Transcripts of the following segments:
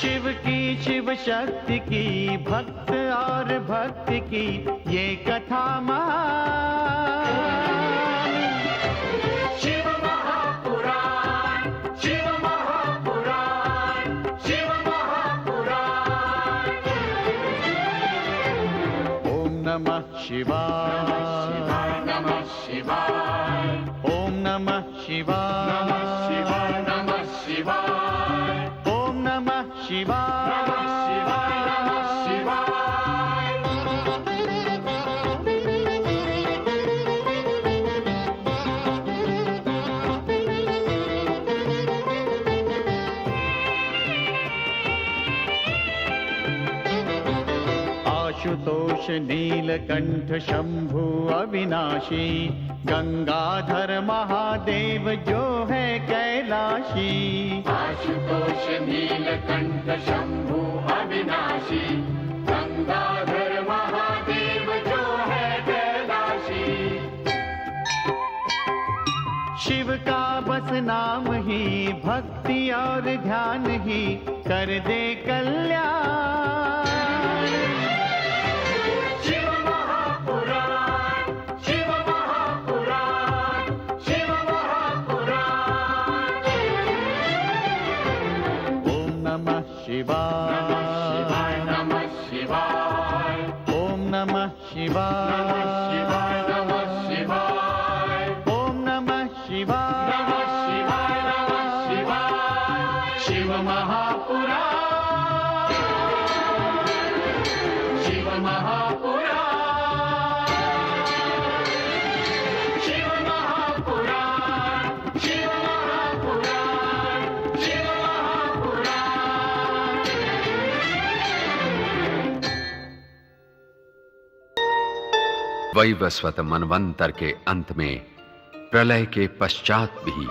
शिव की शिव शक्ति की भक्त और भक्त की ये कथा महान। शिव महापुराण, शिव महापुराण, शिव महापुराण। ओम नमः शिवाय, नमः शिवाय, ओम नमः शिवाय, नमः शिवाय, नमः शिवाय, ओम नमः शिवाय, नमः शिवाय, नमः शिवाय। आशुतोष नीलकंठ शंभु अविनाशी, गंगाधर महादेव जो है कैलाशी। आशुतोष नीलकंठ शंभु अविनाशी, गंगाधर महादेव जो है कैलाशी। शिव का बस नाम ही भक्ति और ध्यान ही कर दे कल्याण। शिव महापुराण, शिव महापुराण, शिव महापुराण। ओम नमः शिवाय, नमः शिवाय, ओम नमः शिवाय, नमः शिवाय, नमः शिवाय, ओम नमः शिवाय, नमः शिवाय, नमः शिवाय। शिव महापुराण, शिव महापुराण, शिव महापुराण, शिव महापुराण, शिव महापुराण। वैवस्वत मनवंतर के अंत में प्रलय के पश्चात भी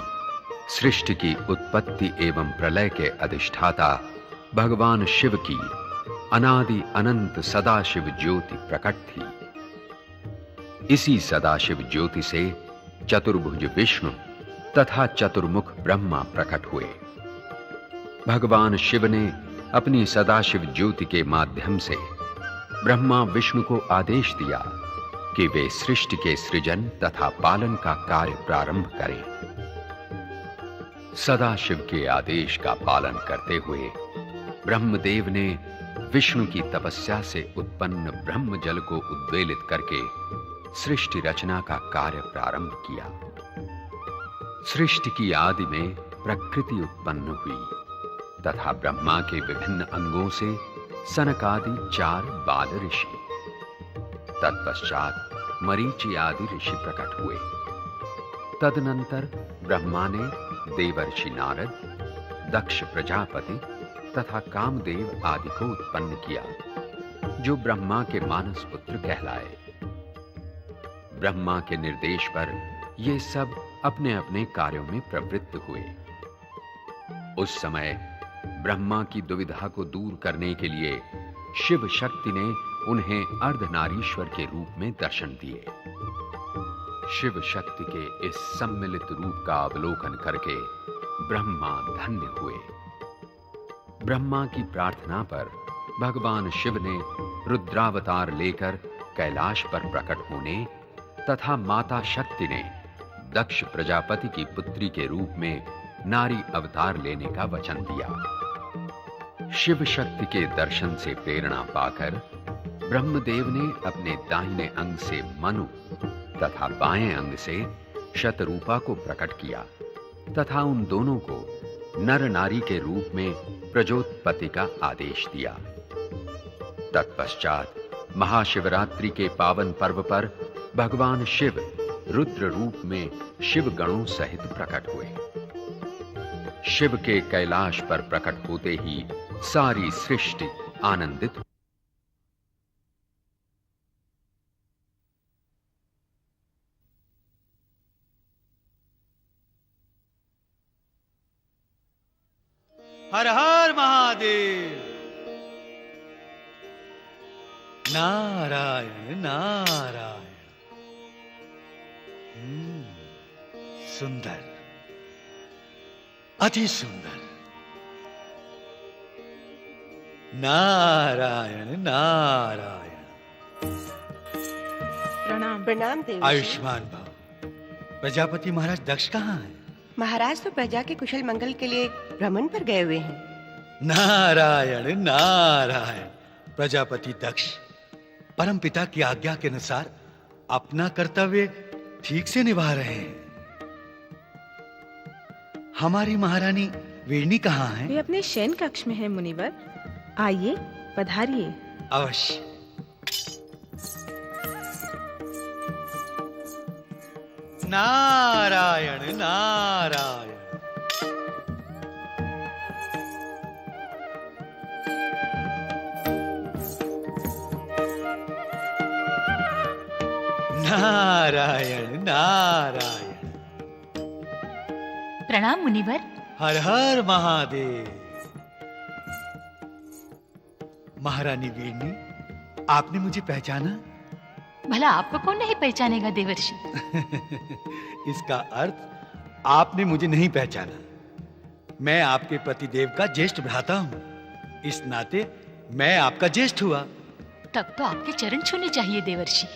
सृष्टि की उत्पत्ति एवं प्रलय के अधिष्ठाता भगवान शिव की अनादि अनंत सदाशिव ज्योति प्रकट थी। इसी सदाशिव ज्योति से चतुर्भुज विष्णु तथा चतुर्मुख ब्रह्मा प्रकट हुए। भगवान शिव ने अपनी सदाशिव ज्योति के माध्यम से ब्रह्मा विष्णु को आदेश दिया कि वे सृष्टि के सृजन तथा पालन का कार्य प्रारंभ करें। सदाशिव के आदेश का पालन करते हुए ब्रह्मदेव ने विष्णु की तपस्या से उत्पन्न ब्रह्म जल को उद्वेलित करके सृष्टि रचना का कार्य प्रारंभ किया। सृष्टि की आदि में प्रकृति उत्पन्न हुई तथा ब्रह्मा के विभिन्न अंगों से सनकादि 4 बाल ऋषि, तत्पश्चात मरीचि आदि ऋषि प्रकट हुए। तदनंतर ब्रह्मा ने देवर्षि नारद, दक्ष प्रजापति तथा कामदेव आदि को उत्पन्न किया, जो ब्रह्मा के मानस पुत्र कहलाए। ब्रह्मा के निर्देश पर ये सब अपने अपने कार्यों में प्रवृत्त हुए। उस समय ब्रह्मा की दुविधा को दूर करने के लिए शिव शक्ति ने उन्हें अर्धनारीश्वर के रूप में दर्शन दिए। शिव शक्ति के इस सम्मिलित रूप का अवलोकन करके ब्रह्मा धन्य हुए। ब्रह्मा की प्रार्थना पर भगवान शिव ने रुद्रावतार लेकर कैलाश पर प्रकट होने तथा माता शक्ति ने दक्ष प्रजापति की पुत्री के रूप में नारी अवतार लेने का वचन दिया। शिव शक्ति के दर्शन से प्रेरणा पाकर ब्रह्मदेव ने अपने दाहिने अंग से मनु तथा बाएं अंग से शतरूपा को प्रकट किया तथा उन दोनों को नर नारी के रूप में प्रजोत्पत्ति का आदेश दिया। तत्पश्चात महाशिवरात्रि के पावन पर्व पर भगवान शिव रुद्र रूप में शिव गणों सहित प्रकट हुए। शिव के कैलाश पर प्रकट होते ही सारी सृष्टि आनंदित हुई। हर हर महादेव। नारायण नारायण। सुंदर, अति सुंदर। नारायण नारायण। प्रणाम। प्रणाम देवर्षि। आयुष्मान भव। प्रजापति महाराज दक्ष कहाँ हैं? महाराज तो प्रजा के कुशल मंगल के लिए भ्रमण पर गए हुए हैं। नारायण नारायण। प्रजापति दक्ष परम पिता की आज्ञा के अनुसार अपना कर्तव्य ठीक से निभा रहे हैं। हमारी महारानी वीरनी कहाँ है? वे अपने शयन कक्ष में है मुनिवर। आइए पधारिए। अवश्य। नारायण नारायण। नारायण नारायण। प्रणाम मुनिवर। हर हर महादेव। महारानी वीरनी, आपने मुझे पहचाना? भला आपको कौन नहीं पहचानेगा देवर्षि। इसका अर्थ आपने मुझे नहीं पहचाना। मैं आपके पतिदेव का ज्येष्ठ भ्राता हूं, इस नाते मैं आपका ज्येष्ठ हुआ। तब तो आपके चरण छूने चाहिए देवर्षि।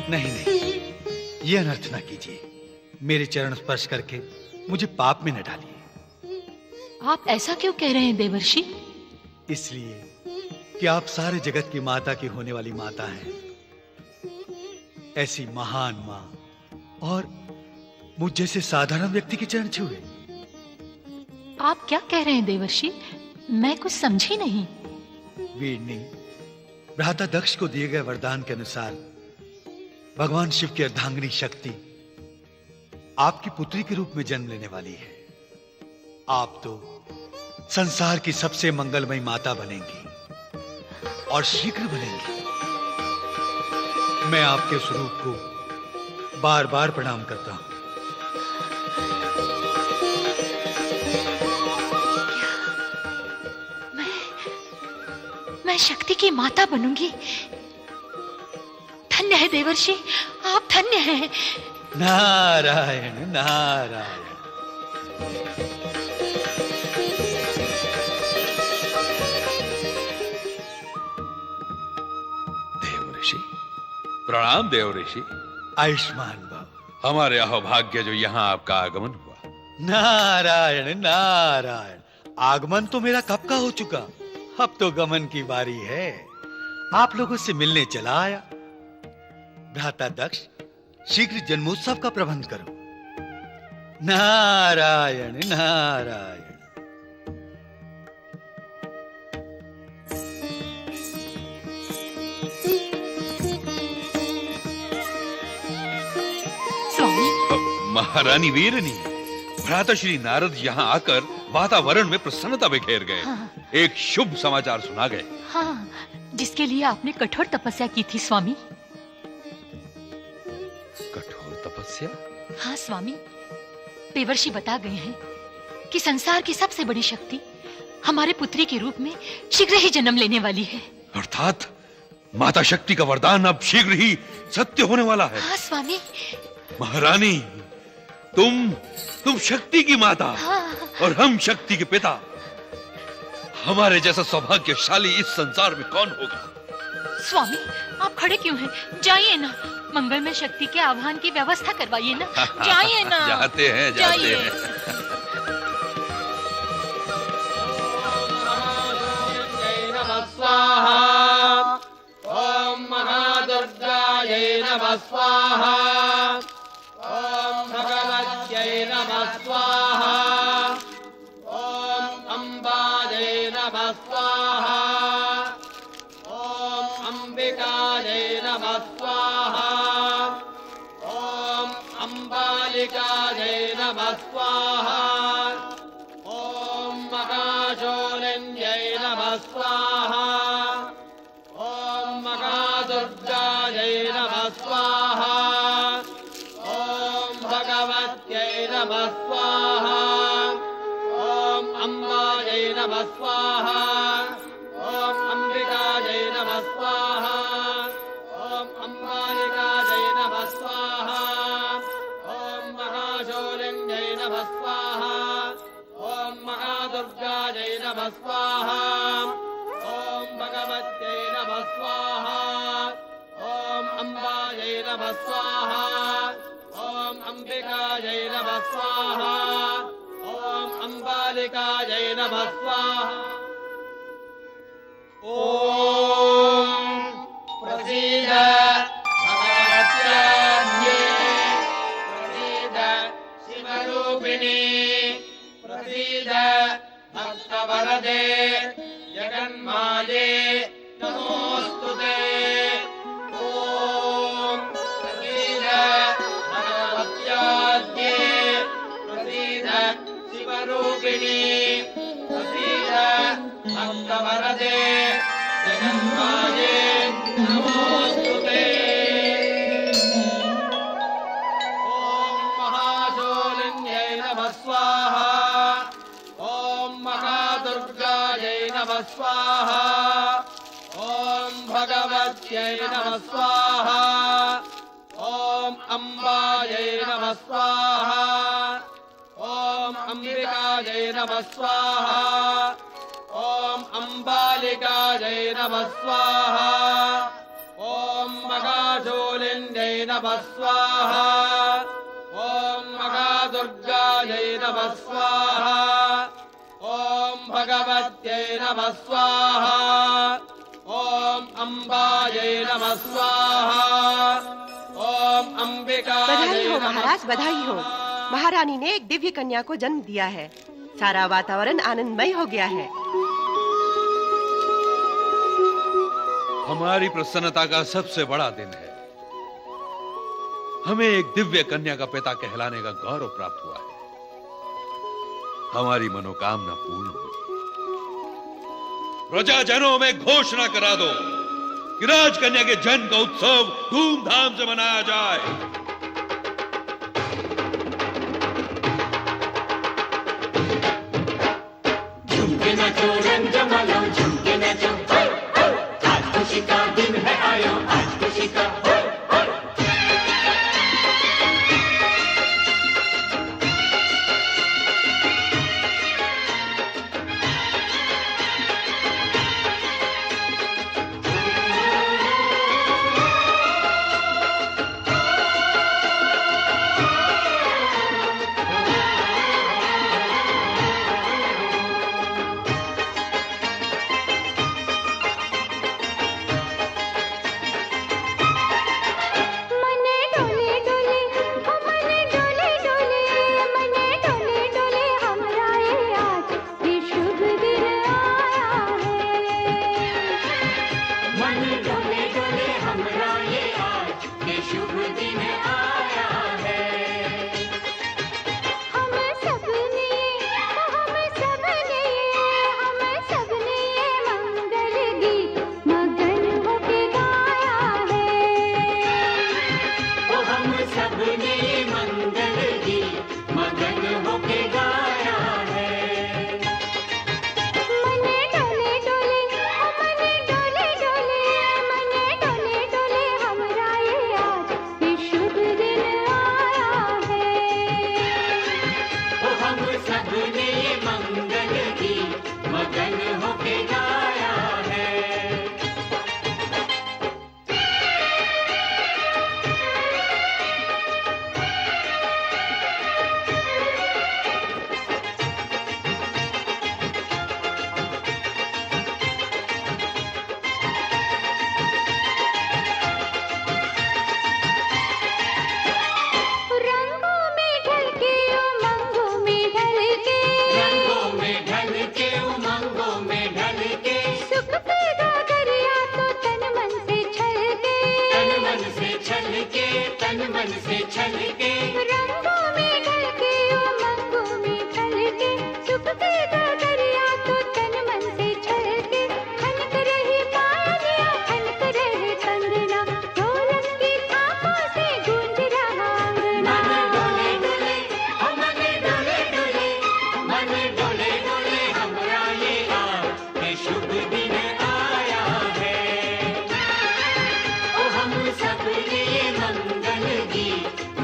नहीं नहीं, ये अनर्थ न कीजिए। मेरे चरण स्पर्श करके मुझे पाप में न डालिए। आप ऐसा क्यों कह रहे हैं देवर्षि? इसलिए कि आप सारे जगत की माता की होने वाली माता हैं। ऐसी महान मां और मुझ जैसे साधारण व्यक्ति के चरण छुए। आप क्या कह रहे हैं देवर्षि? मैं कुछ समझी नहीं। वीरनी, भ्राता दक्ष को दिए गए वरदान के अनुसार भगवान शिव की अर्धांगिनी शक्ति आपकी पुत्री के रूप में जन्म लेने वाली है। आप तो संसार की सबसे मंगलमयी माता बनेंगी और शीघ्र बनेंगी। मैं आपके स्वरूप को बार बार प्रणाम करता हूं। मैं शक्ति की माता बनूंगी। धन्य है देवर्षि, आप धन्य हैं। नारायण नारायण। देवऋषि, प्रणाम देवऋषि। आयुष्मान भव। हमारे अहोभाग्य जो यहाँ आपका आगमन हुआ। नारायण नारायण। आगमन तो मेरा कब का हो चुका, अब तो गमन की बारी है। आप लोगों से मिलने चला आया। भ्राता दक्ष, शीघ्र जन्मोत्सव का प्रबंध करो। नारायण नारायण। स्वामी, महारानी वीरनी, भ्राता श्री नारद यहाँ आकर वातावरण में प्रसन्नता बिखेर गए। हाँ। एक शुभ समाचार सुना गए। हाँ, जिसके लिए आपने कठोर तपस्या की थी स्वामी। कठोर तपस्या? हाँ स्वामी, देवर्षि बता गए हैं कि संसार की सबसे बड़ी शक्ति हमारे पुत्री के रूप में शीघ्र ही जन्म लेने वाली है। अर्थात माता शक्ति का वरदान अब शीघ्र ही सत्य होने वाला है। हाँ स्वामी। महारानी, तुम शक्ति की माता। हाँ। और हम शक्ति के पिता। हमारे जैसा सौभाग्यशाली इस संसार में कौन होगा? स्वामी, आप खड़े क्यों हैं? जाइए ना, मंगल में शक्ति के आह्वान की व्यवस्था करवाइए ना। जाइए ना। जाते हैं। स्वाहा। ओम महादुर्गायै नमः स्वाहा। ओम भगवत्यै नमः स्वाहा। ओम अम्बायै नमः स्वाहा। ओम अंबिकायै नमः स्वाहा। ओम अंबालिकायै नमः स्वाहा। ओम महाशूलिन्यै नमः स्वाहा। ओम महादुर्गायै नमः स्वाहा। ओम भगवत्यै नमः स्वाहा। ओम अम्बायै नमः स्वाहा। ओम अंबिकायै नमः स्वाहा। ओम अंबालिकायै नमः स्वाहा। ओम महाशूलिन्यै नमः स्वाहा ॐ महादुर्गायै नमः स्वाहा ॐ भगवत्यै नमः स्वाहा ॐ अम्बायै नमः स्वाहा ॐ अम्बिकायै नमः स्वाहा ॐ अम्बालिकायै नमः स्वाहा ॐ प्रसीद भगवत्याद्ये प्रसीद शिवरूपिणी प्रसीद भक्तवरदे जगन्माये नमोऽस्तुते ॐ प्रसीद भगवत्याद्ये प्रसीद शिवरूपिणी प्रसीद भक्तवरदे जगन्माये नमोऽस्तुते ॐ महाशूलिन्यै नमः स्वाहा ॐ महादुर्गायै नमः स्वाहा ॐ भगवत्यै नमः स्वाहा ॐ अम्बायै नमः स्वाहा ॐ अम्बिकायै नमः स्वाहा ॐ अम्बालिकायै नमः स्वाहा ॐ महाशूलिन्यै नमः स्वाहा ॐ महादुर्गायै नमः स्वाहा ॐ भगवत्यै नमः स्वाहा ॐ अम्बायै नमः स्वाहा ॐ अम्बिकायै बधाई हो नमः महाराज, बधाई हो। महारानी ने एक दिव्य कन्या को जन्म दिया है। सारा वातावरण आनंदमय हो गया है। हमारी प्रसन्नता का सबसे बड़ा दिन है। हमें एक दिव्य कन्या का पिता कहलाने का गौरव प्राप्त हुआ है। हमारी मनोकामना पूर्ण हुई। प्रजाजनों में घोषणा करा दो कि राजकन्या के जन्म का उत्सव धूमधाम से मनाया जाए। झुमके नाचो, रंग जमालो, झुमके नाचो, आज खुशी का दिन है आयो, आज खुशी का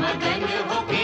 मगन होके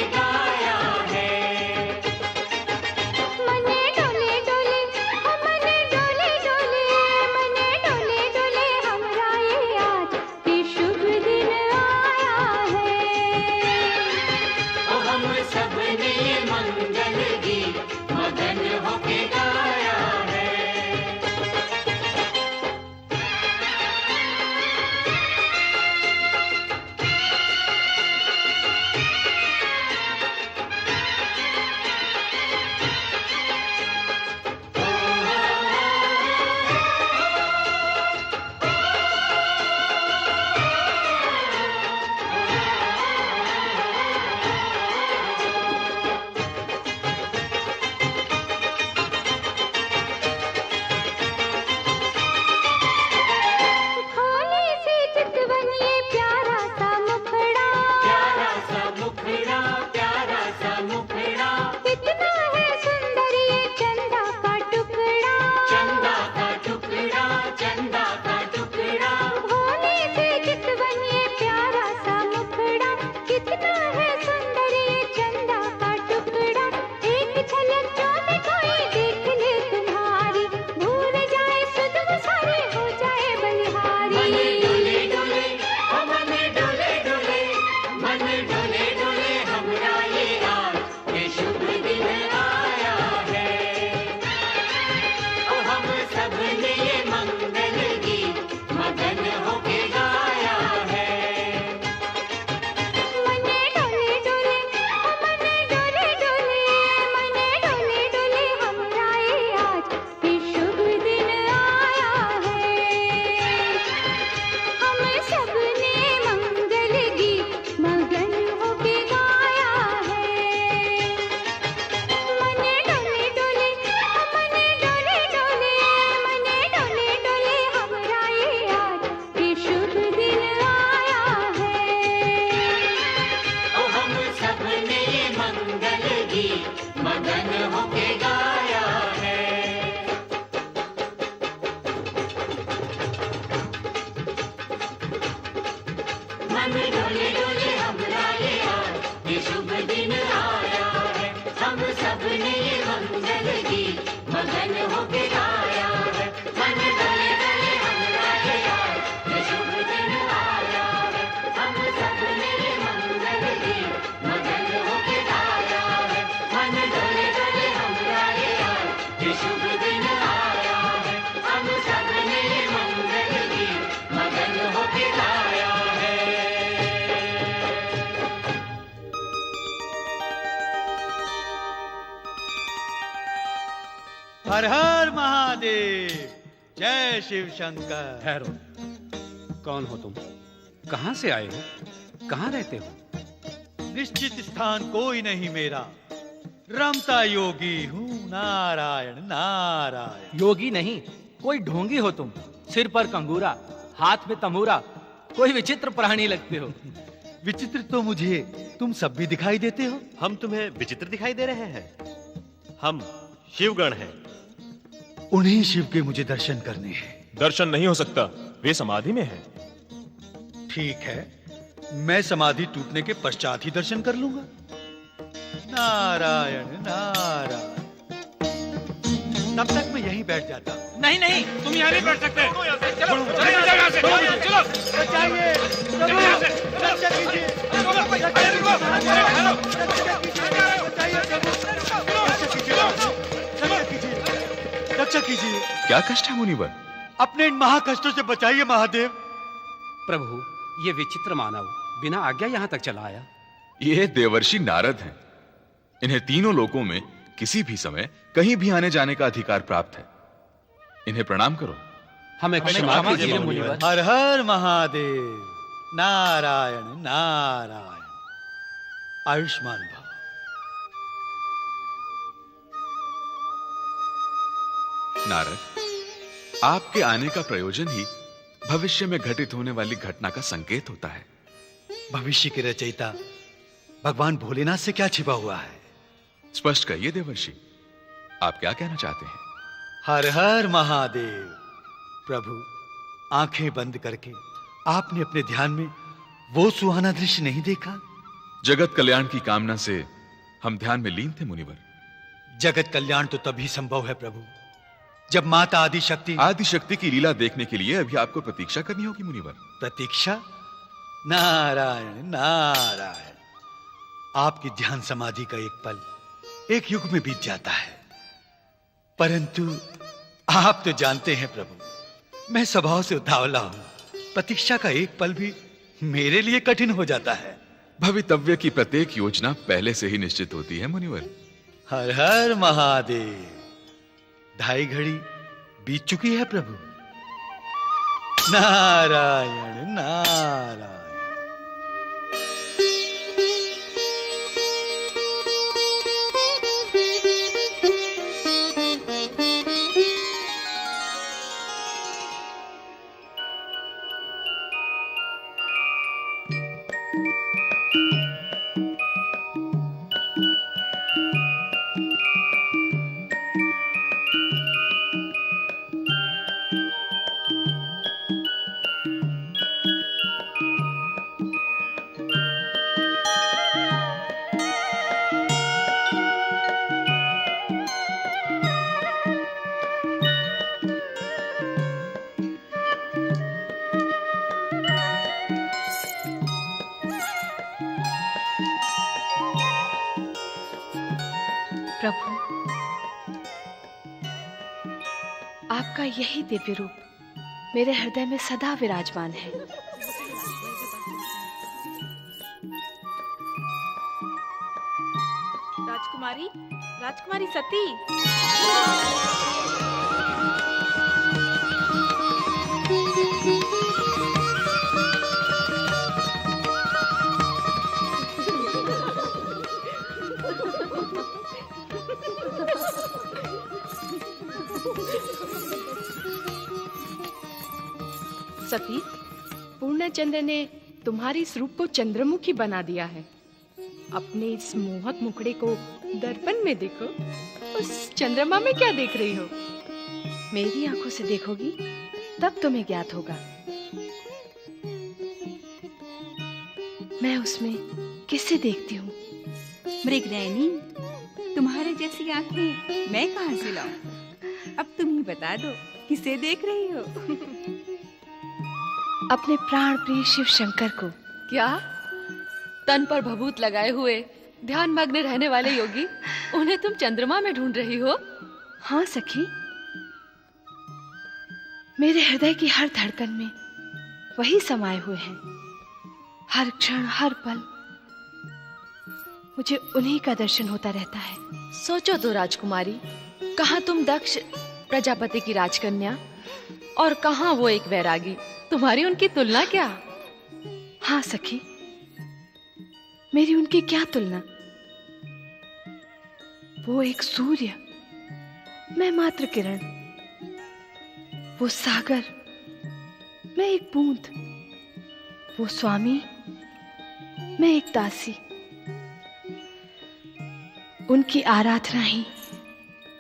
मंगल गीत मगन होके गाया है। मन डोले डोले हमरा ये आज ये शुभ दिन आया है। हम सब ने ये मंगल गीत मगन होके गाया है। मन डोले डोले हमरा ये आज ये शुभ दिन आया है। हम सब ने ये मंगल गीत मगन होके गाया है। मन डोले डोले हमरा ये आज ये शुभ दिन आया है। हम सब ने ये मंगल गीत मगन होके गाया है। हर हर महादेव, जय शिव शंकर। ठहरो, कौन हो तुम? कहां से आए हो? कहां रहते हो? निश्चित स्थान कोई नहीं मेरा, रमता योगी हूँ, नारायण नारायण। योगी नहीं, कोई ढोंगी हो तुम। सिर पर कंगूरा, हाथ में तमूरा, कोई विचित्र प्राणी लगते हो। विचित्र तो मुझे तुम सब भी दिखाई देते हो। हम तुम्हें विचित्र दिखाई दे रहे हैं? हम शिवगण हैं। उन्हीं शिव के मुझे दर्शन करने हैं। दर्शन नहीं हो सकता, वे समाधि में हैं। ठीक है, मैं समाधि टूटने के पश्चात ही दर्शन कर लूंगा। नारायण नारायण। तब तक मैं यहीं बैठ जाता हूँ। नहीं नहीं, तुम यहाँ नहीं बैठ सकते। चलो चलो, बचाइए, रक्षा कीजिए, रक्षा कीजिए। क्या कष्ट है मुनिवर? अपने इन महाकष्टों से बचाइए महादेव। प्रभु, ये विचित्र मानव बिना आज्ञा यहाँ तक चला आया। ये देवर्षि नारद हैं। इन्हें तीनों लोकों में किसी भी समय कहीं भी आने जाने का अधिकार प्राप्त है। इन्हें प्रणाम करो। हमें क्षमा कीजिए मुनिवर। हर हर महादेव, नारायण नारायण। आयुष्मान भव। नारद, आपके आने का प्रयोजन ही भविष्य में घटित होने वाली घटना का संकेत होता है। भविष्य के रचयिता भगवान भोलेनाथ से क्या छिपा हुआ है? स्पष्ट कहिए देवर्षि, आप क्या कहना चाहते हैं? हर हर महादेव। प्रभु, आंखें बंद करके आपने अपने ध्यान में वो सुहाना दृश्य नहीं देखा? जगत कल्याण की कामना से हम ध्यान में लीन थे मुनिवर। जगत कल्याण तो तभी संभव है प्रभु, जब माता आदिशक्ति की लीला देखने के लिए अभी आपको प्रतीक्षा करनी होगी मुनिवर। प्रतीक्षा? नारायण नारायण। आपकी ध्यान समाधि का एक पल एक युग में बीत जाता है, परंतु आप तो जानते हैं प्रभु, मैं स्वभाव से उतावला हूं। प्रतीक्षा का एक पल भी मेरे लिए कठिन हो जाता है। भवितव्य की प्रत्येक योजना पहले से ही निश्चित होती है मुनिवर। हर हर महादेव। 2:30 घड़ी बीत चुकी है प्रभु। नारायण नारायण। प्रभु, आपका यही दिव्य रूप मेरे हृदय में सदा विराजमान है। राजकुमारी, राजकुमारी सती। सती, पूर्णचंद्र ने तुम्हारी इस रूप को चंद्रमुखी बना दिया है। अपने इस मोहक मुखड़े को दर्पण में देखो। उस चंद्रमा में क्या देख रही हो? मेरी आंखों से देखोगी तब तुम्हें ज्ञात होगा। मैं उसमें किसे देखती हूँ? मृगनयनी, तुम्हारे जैसी आंखें मैं कहाँ से लाऊं? अब तुम ही बता दो, किसे देख रही हो? अपने प्राण प्रिय शिव शंकर को। क्या? तन पर भभूत लगाए हुए ध्यान मग्न रहने वाले योगी, उन्हें तुम चंद्रमा में ढूंढ रही हो? हाँ सखी, मेरे हृदय की हर धड़कन में वही समाये हुए हैं। हर क्षण हर पल मुझे उन्हीं का दर्शन होता रहता है। सोचो तो राजकुमारी, कहाँ तुम दक्ष प्रजापति की राजकन्या और कहाँ वो एक वैरागी, तुम्हारी उनकी तुलना क्या? हाँ सखी, मेरी उनकी क्या तुलना। वो एक सूर्य, मैं मात्र किरण। वो सागर, मैं एक बूंद। वो स्वामी, मैं एक दासी। उनकी आराधना ही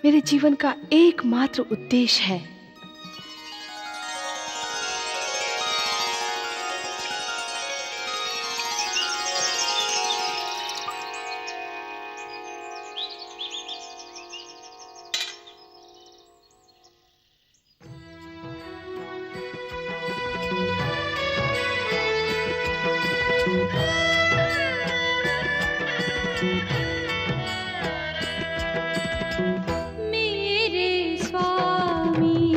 मेरे जीवन का एकमात्र उद्देश्य है। मेरे स्वामी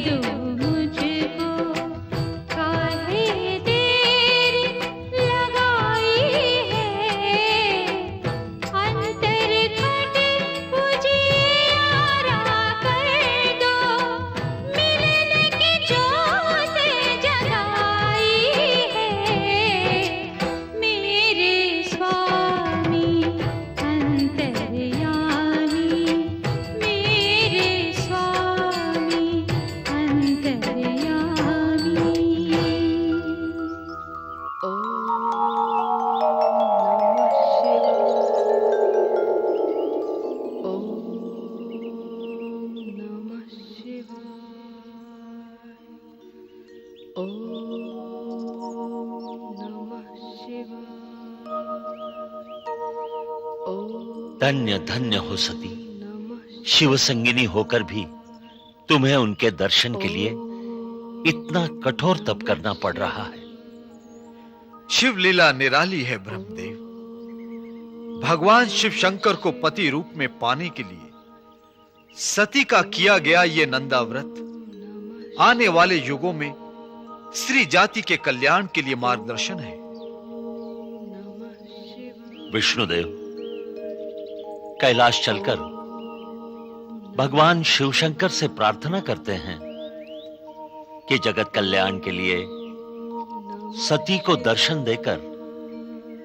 दो मुझको, काहे देर लगाई है, अंतर घट उजियारा कर दो, मिलने की जोत जगाई है, मेरे स्वामी अंतर्यामी, मेरे स्वामी अंतर्यामी। धन्य धन्य हो सती, शिव संगिनी होकर भी तुम्हें उनके दर्शन के लिए इतना कठोर तप करना पड़ रहा है। शिव लीला निराली है ब्रह्मदेव। भगवान शिव शंकर को पति रूप में पाने के लिए सती का किया गया ये नंदा व्रत आने वाले युगों में स्त्री जाति के कल्याण के लिए मार्गदर्शन है। विष्णुदेव, कैलाश चलकर भगवान शिव शंकर से प्रार्थना करते हैं कि जगत कल्याण के लिए सती को दर्शन देकर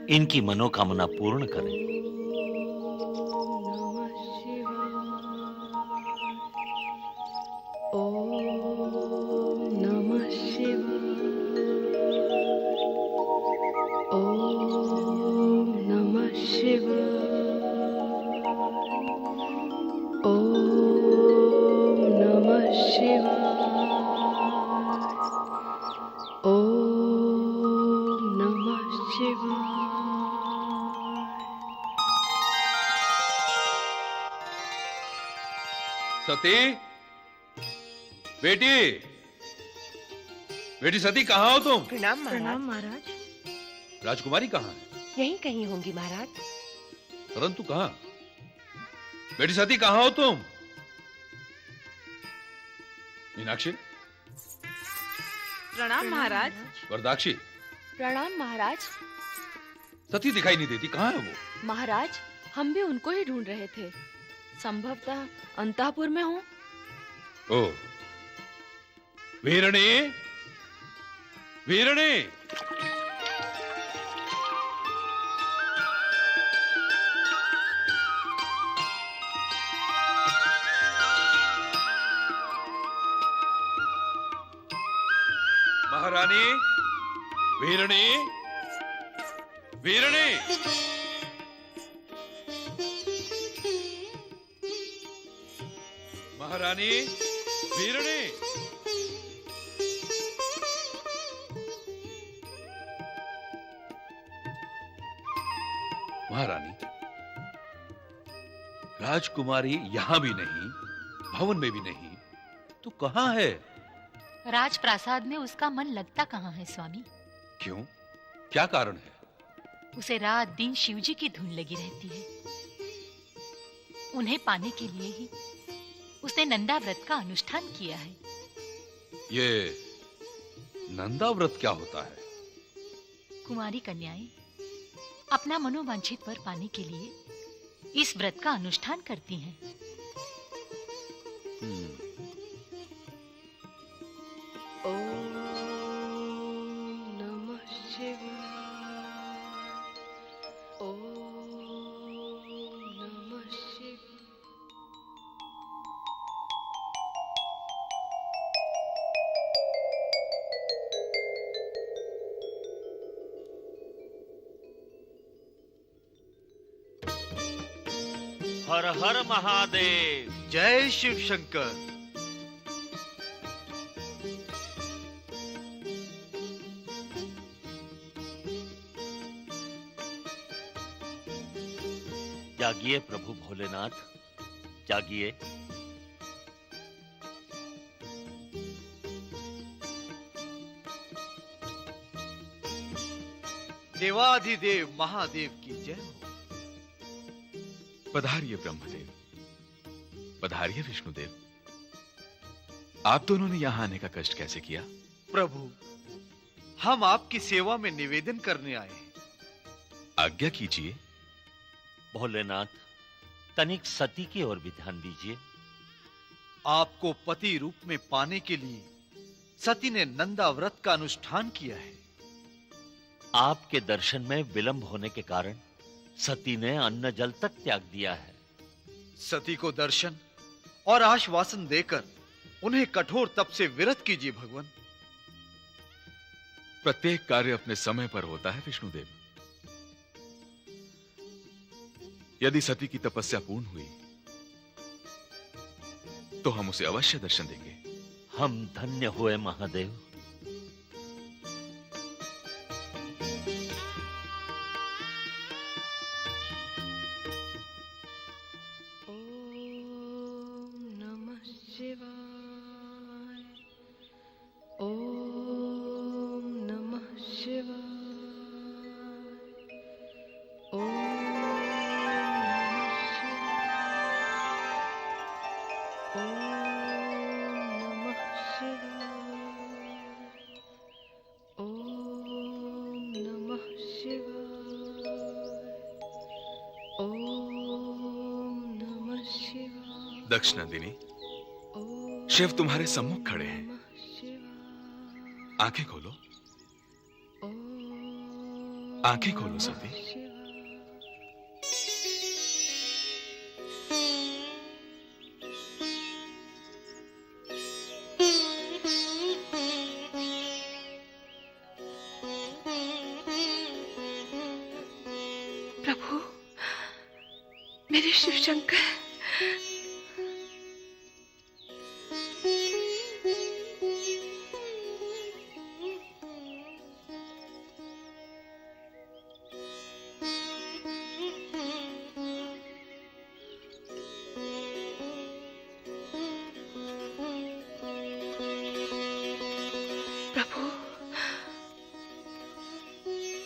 इनकी मनोकामना पूर्ण करें। नमः शिवाय, ओम नमः शिवाय, ओम नमः शिवाय, ओम नमः शिवाय। सती, बेटी, बेटी सती, कहाँ हो तुम? प्रणाम महाराज। राजकुमारी कहाँ है? यहीं कहीं होंगी महाराज। परंतु कहाँ? बेटी सती, कहाँ हो तुम? मीनाक्षी, प्रणाम महाराज। वरदाक्षी, प्रणाम महाराज। सती दिखाई नहीं देती, कहाँ है वो? महाराज, हम भी उनको ही ढूंढ रहे थे, संभवतः अंतःपुर में हो। ओ, वीरणी, वीरणी, महारानी, वीरणी, वीरणी, महारानी, वीरणी। महारानी, राजकुमारी यहां भी नहीं, भवन में भी नहीं, तो कहां है? राजप्रासाद में उसका मन लगता कहाँ है स्वामी? क्यों? क्या कारण है? उसे रात दिन शिवजी की धुन लगी रहती है। उन्हें पाने के लिए ही उसने नंदा व्रत का अनुष्ठान किया है। ये नंदा व्रत क्या होता है? कुमारी कन्याएं अपना मनोवांछित वर पाने के लिए इस व्रत का अनुष्ठान करती हैं। ओम नमः शिवाय, ओम नमः शिवाय। हर हर महादेव। जय शिव शंकर। जागिए प्रभु भोलेनाथ, जागिए। देवाधिदेव महादेव की जय हो। पधारिए ब्रह्मदेव, पधारिए विष्णुदेव। आप दोनों ने यहां आने का कष्ट कैसे किया? प्रभु, हम आपकी सेवा में निवेदन करने आए हैं। आज्ञा कीजिए। भोलेनाथ, तनिक सती की ओर भी ध्यान दीजिए। आपको पति रूप में पाने के लिए सती ने नंदा व्रत का अनुष्ठान किया है। आपके दर्शन में विलंब होने के कारण सती ने अन्न जल तक त्याग दिया है। सती को दर्शन और आश्वासन देकर उन्हें कठोर तप से विरत कीजिए भगवान। प्रत्येक कार्य अपने समय पर होता है विष्णुदेव। यदि सती की तपस्या पूर्ण हुई तो हम उसे अवश्य दर्शन देंगे। हम धन्य हुए महादेव। दक्ष नंदिनी, शिव तुम्हारे सम्मुख खड़े हैं। आंखें खोलो, आंखें खोलो सती। प्रभु, मेरे शिव शंकर,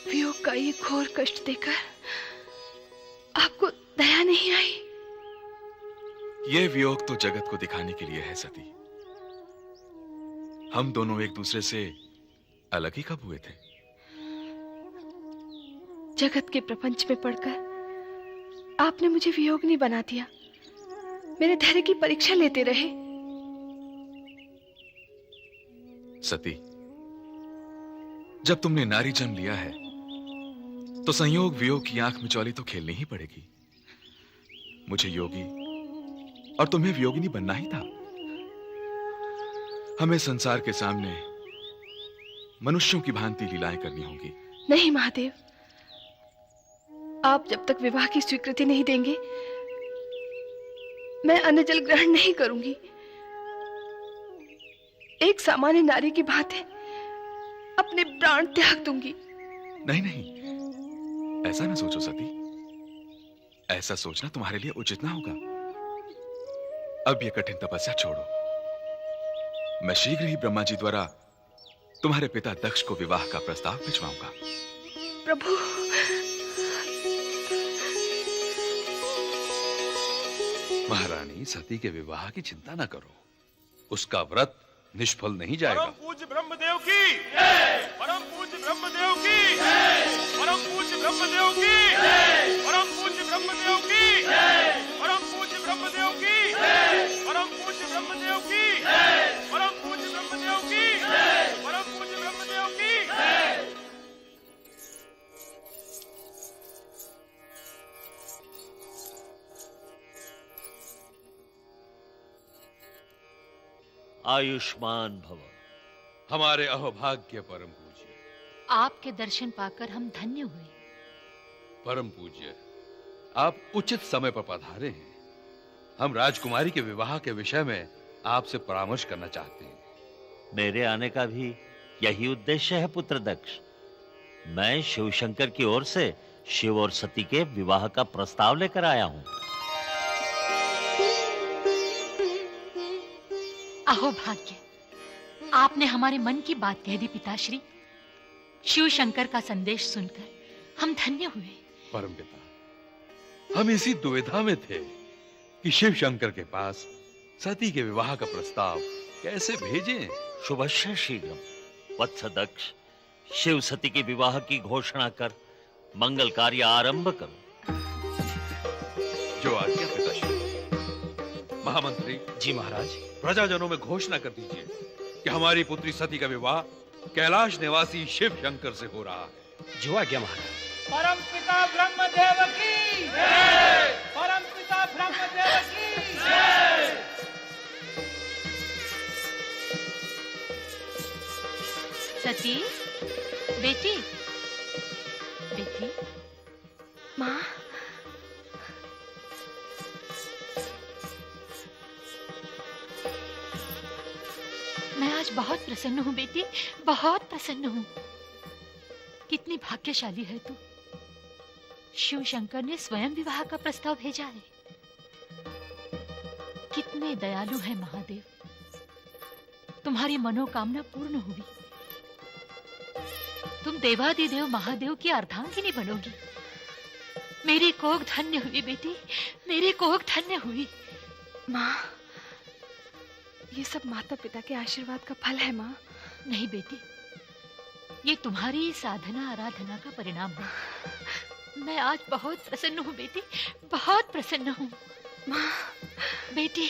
वियोग का ये घोर कष्ट देकर आपको दया नहीं आई? यह वियोग तो जगत को दिखाने के लिए है सती। हम दोनों एक दूसरे से अलग ही कब हुए थे? जगत के प्रपंच में पड़कर आपने मुझे वियोगनी बना दिया। मेरे धैर्य की परीक्षा लेते रहे। सती, जब तुमने नारी जन्म लिया है तो संयोग वियोग की आंख मिचौली तो खेलनी ही पड़ेगी। मुझे योगी और तुम्हें वियोगिनी बनना ही था। हमें संसार के सामने मनुष्यों की भांति लीलाएं करनी होंगी। नहीं महादेव, आप जब तक विवाह की स्वीकृति नहीं देंगे मैं अन्न जल ग्रहण नहीं करूंगी। एक सामान्य नारी की भांति अपने प्राण त्याग दूंगी। नहीं नहीं, ऐसा ना सोचो सती। ऐसा सोचना तुम्हारे लिए उचित ना होगा। अब यह कठिन तपस्या छोड़ो। मैं शीघ्र ही ब्रह्मा जी द्वारा तुम्हारे पिता दक्ष को विवाह का प्रस्ताव भिजवाऊंगा। प्रभु, महारानी, सती के विवाह की चिंता न करो। उसका व्रत निष्फल नहीं जाएगा। परम पूज्य ब्रह्मदेव की, परम पूज्य ब्रह्मदेव की, परम पूज्य ब्रह्मदेव की, परम पूज्य ब्रह्मदेव की, परम पूज्य ब्रह्मदेव की, परम पूज्य ब्रह्मदेव की, परम पूज्य ब्रह्मदेव की, परम पूज्य ब्रह्मदेव की। आयुष्मान भव। हमारे अहोभाग्य परम पूज्य, आपके दर्शन पाकर हम धन्य हुए। परम पूज्य, आप उचित समय पर पधारे हैं। हम राजकुमारी के विवाह के विषय में आपसे परामर्श करना चाहते हैं। मेरे आने का भी यही उद्देश्य है पुत्र दक्ष। मैं शिव शंकर की ओर से शिव और सती के विवाह का प्रस्ताव लेकर आया हूं। अहो भाग्य, आपने हमारे मन की बात कह दी पिताश्री। शिव शंकर का संदेश सुनकर हम धन्य हुए। परम पिता, हम इसी दुविधा में थे कि शिव शंकर के पास सती के विवाह का प्रस्ताव कैसे भेजें? शुभस्य शीघ्रम। वत्स दक्ष, शिव सती के विवाह की घोषणा कर मंगल कार्य आरंभ करो। जो आज्ञा पिताश्री। महामंत्री जी महाराज। प्रजाजनों में घोषणा कर दीजिए कि हमारी पुत्री सती का विवाह कैलाश निवासी शिव शंकर से हो रहा है। जो आज्ञा महाराज। परम पिता ब्रह्मदेव की जय। परम पिता ब्रह्मदेव की जय। सती, बेटी, बेटी, माँ, मैं आज बहुत प्रसन्न हूँ बेटी, बहुत प्रसन्न हूँ। कितनी भाग्यशाली है तू। शिव शंकर ने स्वयं विवाह का प्रस्ताव भेजा है। कितने दयालु है महादेव। तुम्हारी मनोकामना पूर्ण हुई। तुम देवादिदेव महादेव की अर्धांगिनी बनोगी। मेरी कोख धन्य हुई बेटी, मेरी कोख धन्य हुई। माँ, ये सब माता पिता के आशीर्वाद का फल है माँ। नहीं बेटी, ये तुम्हारी साधना आराधना का परिणाम है। मैं आज बहुत प्रसन्न हूँ बेटी, बहुत प्रसन्न हूँ। माँ, बेटी,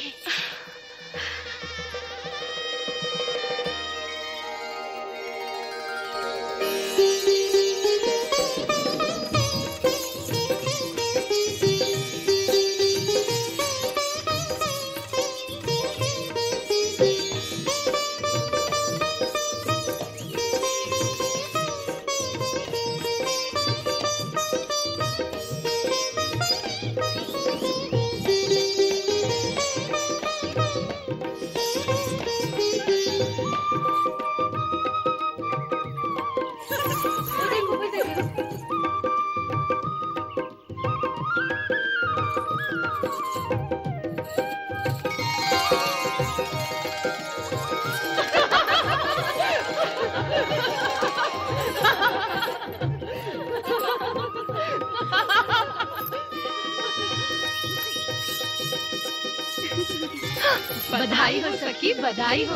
बधाई हो सखी, बधाई हो।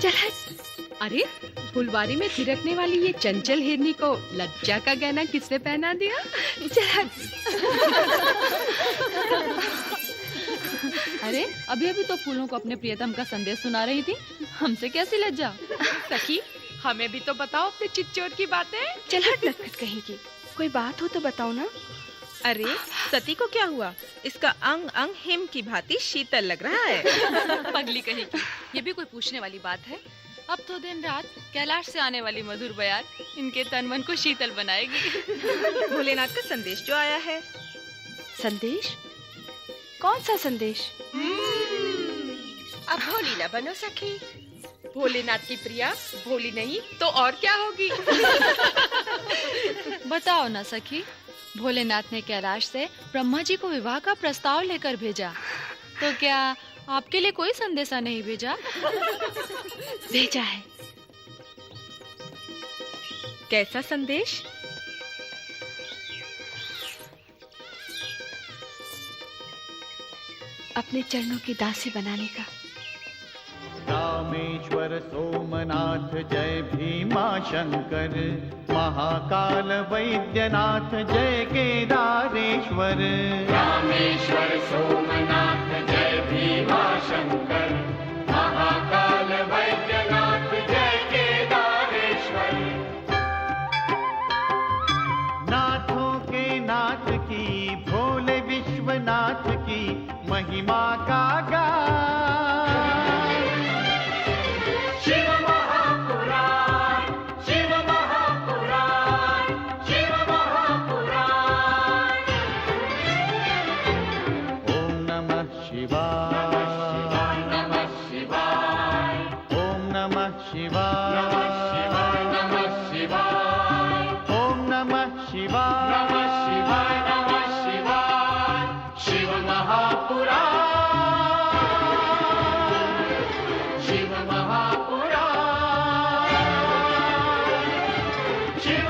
चल हट। अरे, फुलवारी में थिरकने वाली ये चंचल हिरनी को लज्जा का गहना किसने पहना दिया? चल हट। अरे, अभी अभी तो फूलों को अपने प्रियतम का संदेश सुना रही थी, हमसे कैसी लज्जा? सखी, हमें भी तो बताओ अपने चिच्चोर की बातें। चल हट नटखट कहीं की। कोई बात हो तो बताओ ना। अरे, सती को क्या हुआ? इसका अंग अंग हिम की भांति शीतल लग रहा है। पगली कहीं की, ये भी कोई पूछने वाली बात है? अब तो दिन रात कैलाश से आने वाली मधुर बयार इनके तन मन को शीतल बनाएगी। भोलेनाथ का संदेश जो आया है। संदेश? कौन सा संदेश? अब भोली ना बनो सखी। भोलेनाथ की प्रिया भोली नहीं तो और क्या होगी? बताओ ना सखी, भोलेनाथ ने कैलाश से ब्रह्मा जी को विवाह का प्रस्ताव लेकर भेजा, तो क्या आपके लिए कोई संदेशा नहीं भेजा? भेजा है। कैसा संदेश? अपने चरणों की दासी बनाने का। रामेश्वर सोमनाथ जय भीमा शंकर, महाकाल वैद्यनाथ जय केदारेश्वर। रामेश्वर सोमनाथ जय भीमा शंकर, महाकाल वैद्यनाथ जय केदारेश्वर। नाथों के नाथ की, भोले विश्वनाथ की महिमा का गान। शिव महापुराण, शिव महापुराण, शिव महापुराण। ओम नमः शिवाय, नमः शिवाय, ओम नमः शिवाय, नमः शिवाय, ओम नमः शिवाय, नमः शिवाय, नमः शिवाय। शिव महापुराण, शिव महापुराण, शिव